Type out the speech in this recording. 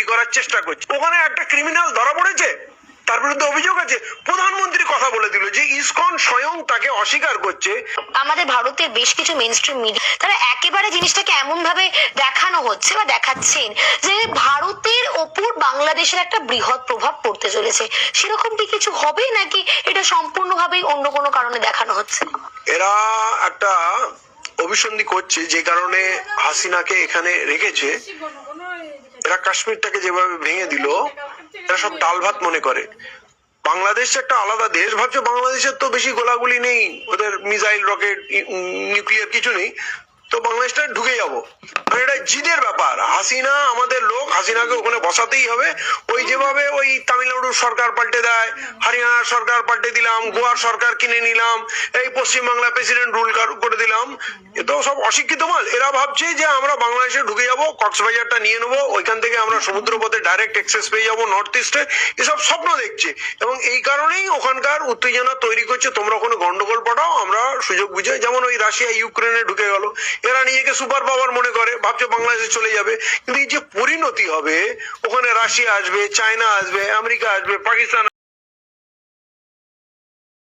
করার চেষ্টা করছে। ওখানে একটা ক্রিমিনাল ধরা পড়েছে, তার বিরুদ্ধে অভিযোগ আছে, প্রধানমন্ত্রী কথা বলে দিল যে ইসকন স্বয়ং তাকে অস্বীকার করছে। আমাদের ভারতের বেশ কিছু মেইনস্ট্রিম মিডিয়া তারা একেবারে জিনিসটাকে এমন ভাবে দেখানো হচ্ছে বা দেখাচ্ছেন যে ভারতের ওপর বাংলাদেশের একটা বৃহৎ প্রভাব পড়তে চলেছে, সেরকমটি কিছু হবে নাকি এটা সম্পূর্ণভাবেই অন্য কোনো কারণে দেখানো হচ্ছে? এরা একটা অভিসন্ধি করছে, যে কারণে হাসিনাকে এখানে রেখেছে। এরা কাশ্মীরটাকে যেভাবে ভেঙে দিল, এরা সব ডাল ভাত মনে করে। বাংলাদেশ একটা আলাদা দেশ ভাবছে, বাংলাদেশের তো বেশি গোলাগুলি নেই, ওদের মিসাইল রকেট নিউক্লিয়ার কিছু নেই, তো বাংলাদেশটা ঢুকে যাবো। মানে এটা জিদের ব্যাপার। হাসিনা আমাদের লোক, হাসিনাকে ওখানে বসাতেই হবে। ওই যেভাবে ওই তামিলনাড়ুর সরকার পাল্টে দেয়, হরিয়ানার সরকার পাল্টে দিলাম, গোয়ার সরকার কিনে নিলাম, এই পশ্চিমবাংলা প্রেসিডেন্ট রুল করে দিলাম, এ তো সব অশিক্ষিত মাল। এরা ভাবছে যে আমরা বাংলাদেশে ঢুকে যাবো, কক্সবাজারটা নিয়ে নেবো, ওইখান থেকে আমরা সমুদ্রপথে ডাইরেক্ট অ্যাক্সেস পেয়ে যাবো নর্থ ইস্টে, এসব স্বপ্ন দেখছে। এবং এই কারণেই ওখানকার উত্তেজনা তৈরি করছে, তোমরা ওখানে গন্ডগোল পাঠাও, আমরা সুযোগ বুঝে। যেমন ওই রাশিয়া ইউক্রেনে ঢুকে গেল, এরা নিজেকে সুপার পাওয়ার মনে করে, ভাবছে বাংলাদেশে চলে যাবে। কিন্তু এই যে পরিণতি হবে, ওখানে রাশিয়া আসবে, চায়না আসবে, আমেরিকা আসবে, পাকিস্তান